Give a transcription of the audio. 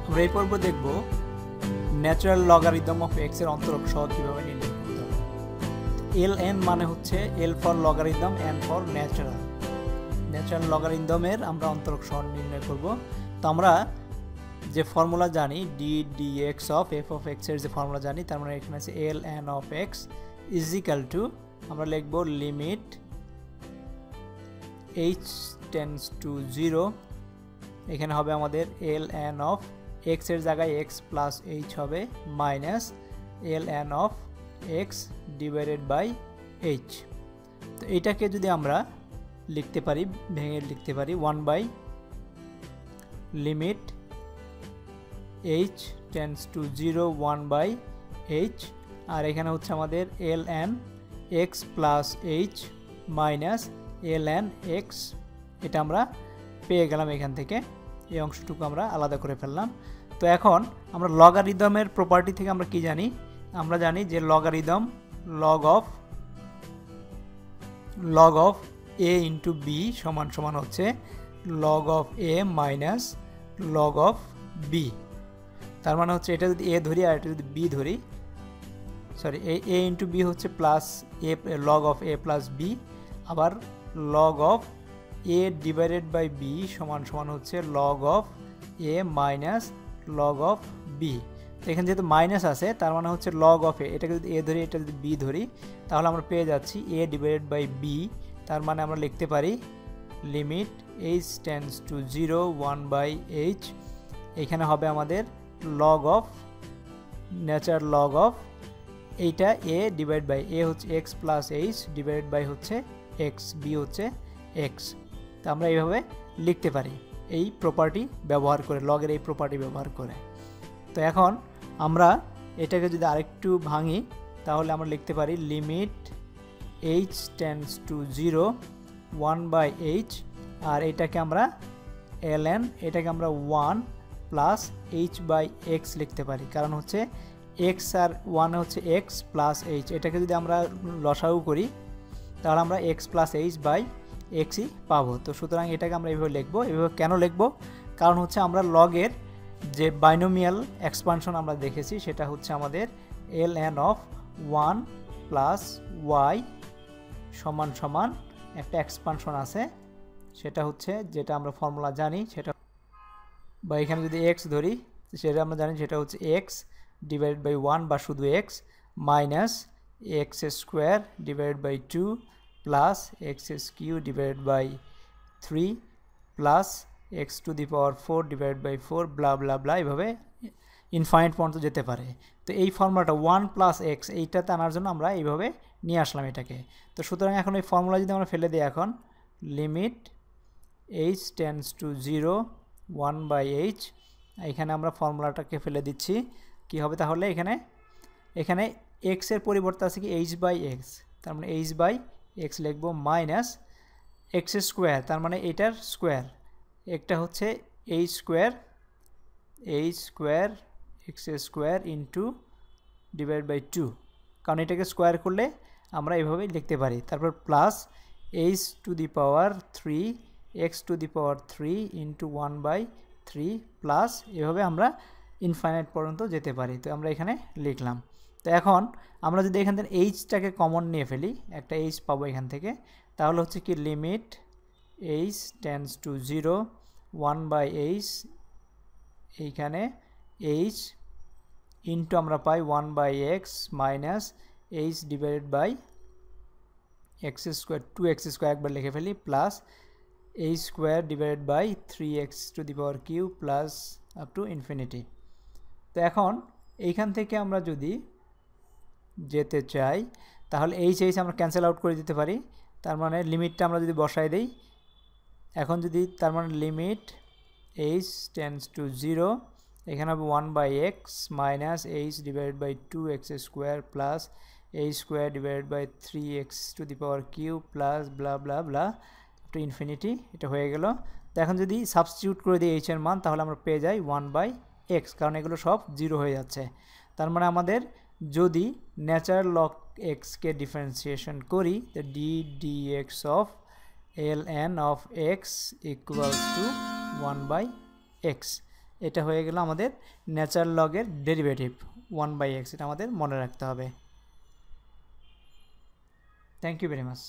আমরা এই পর্ব দেখব ন্যাচারাল লগারিদম অফ এক্স এর অন্তরক সহগ কিভাবে নির্ণয় করতে হবে। ln মানে হচ্ছে l for logarithm, n for natural. Natural লগারিদমের আমরা অন্তরক সহগ নির্ণয় করব। তো আমরা যে ফর্মুলা জানি dx of f of x এর যে ফর্মুলা জানি, তার মানে এখানে আছে ln of x is equal to, আমরা লিখব লিমিট h টেন্ডস টু 0, এখানে হবে আমাদের ln অফ x এর জায়গায় x প্লাস h হবে minus ln of x divided by h। তো এটাকে যদি আমরা লিখতে পারি, ভেঙে লিখতে পারি 1 by limit h tends to 0 1 by h, আর এখানে হচ্ছে আমাদের ln x plus h minus ln x, এটা আমরা পেয়ে গেলাম। এখান থেকে এই অংশটুকু আমরা আলাদা করে ফেললাম। তো এখন আমরা লগারিদমের প্রপার্টি থেকে আমরা কি জানি, আমরা জানি যে logarithm log of a into b সমান সমান হচ্ছে log of a minus log of b। তার মানে হচ্ছে এটা যদি a ধরি আর এটা যদি b ধরি, সরি a ইন্টু b হচ্ছে plus a log of a plus b, আবার log of a divided by b সমান সমান হচ্ছে log of a minus log of b। তো এখানে যেহেতু মাইনাস আছে, তার মানে হচ্ছে log অফ a, এটাকে যদি a ধরি এটা যদি b ধরি, তাহলে আমরা পেয়ে যাচ্ছি a ডিভাইডেড বাই b। তার মানে আমরা লিখতে পারি limit h tends to 0 1 by h, এখানে হবে আমাদের log of natural log of এইটা a ডিভাইড বাই a হচ্ছে x plus h divided by হচ্ছে x, b হচ্ছে x। তো আমরা এইভাবে লিখতে পারি এই প্রপার্টি ব্যবহার করে, লগের এই প্রপার্টি ব্যবহার করে। তো এখন আমরা এটাকে যদি আরেকটু ভাঙি, তাহলে আমরা লিখতে পারি limit h tends to 0 1 by h, আর এটাকে আমরা ln, এটাকে আমরা 1 প্লাস h বাই x লিখতে পারি, কারণ হচ্ছে x আর 1 হচ্ছে x প্লাস h, এটাকে যদি আমরা লসাগু করি তাহলে আমরা x প্লাস h বাই xই পাবো। তো সুতরাং এটাকে আমরা এইভাবে লিখবো। এভাবে কেন লিখবো? কারণ হচ্ছে আমরা লগের যে বাইনোমিয়াল এক্সপানশন আমরা দেখেছি, সেটা হচ্ছে আমাদের ln অফ 1 প্লাস y সমান সমান একটা এক্সপানশন আছে, সেটা হচ্ছে যেটা আমরা ফর্মুলা জানি, সেটা বা এখানে যদি x ধরি সেটা আমরা জানি সেটা হচ্ছে x ডিভাইডেড বাই 1 বা শুধু x minus x square divided by 2 plus x cube divided by 3 plus x to the power 4 divided by 4 blah blah blah, এভাবে ইনফাইনাইট পর্যন্ত যেতে পারে। তো এই ফর্মুলাটা 1 প্লাস x এইটাতে আনার জন্য আমরা এইভাবে নিয়ে আসলাম এটাকে। তো সুতরাং এখন এই ফর্মুলা যদি আমরা ফেলে দিই, এখন limit h tends to 0 1 by h, এখানে আমরা ফর্মুলাটাকে ফেলে দিচ্ছি। কি হবে তাহলে, এখানে x এর পরিবর্তে আছে কি h বাই x, তার মানে h বাই x লিখবো মাইনাস x স্কোয়ার, তার মানে এটার স্কোয়ার, একটা হচ্ছে h square x square into divide by 2, কারণ এটাকে স্কোয়ার করলে আমরা এভাবে লিখতে পারি। তারপর plus h to the power 3 x to the power 3 into 1 by 3 plus, এভাবে আমরা ইনফাইনাইট পর্যন্ত যেতে পারি। তো আমরা এখানে লিখলাম। তো এখন আমরা যদি এখান থেকে এইচটাকে কমন নিয়ে ফেলি, একটা এইচ পাবো এখান থেকে, তাহলে হচ্ছে কি limit h tends to 0 1 by h, এইখানে এইচ ইন্টু আমরা পাই 1 by x minus h divided by x square 2x square একবার লিখে ফেলি plus h square divided by 3x to the power q plus up to infinity. তো এখন এইখান থেকে আমরা যদি যেতে চাই, তাহলে এইচ আমরা ক্যান্সেল আউট করে দিতে পারি। তার মানে লিমিটটা আমরা যদি বসাই দিই, এখন যদি তার মানে লিমিট h টেন্ডস টু 0, এখানে হবে 1 by x minus h divided by 2x square plus h square divided by 3x to the power q plus blah blah blah to infinity, এটা হয়ে গেল। তো এখন যদি সাবস্টিটিউট করে দিই h এর মান, তাহলে আমরা পেয়ে যাই 1 বাই এক্স, কারণ এগুলো সব 0 হয়ে যাচ্ছে। তার মানে আমাদের যদি ন্যাচারাল লগ এক্সকে ডিফারেন্সিয়েশন করি, তো dx of ln of x equals to 1 by x, এটা হয়ে গেল আমাদের ন্যাচারাল লগের ডেরিভেটিভ 1/x, এটা আমাদের মনে রাখতে হবে। Thank you very much.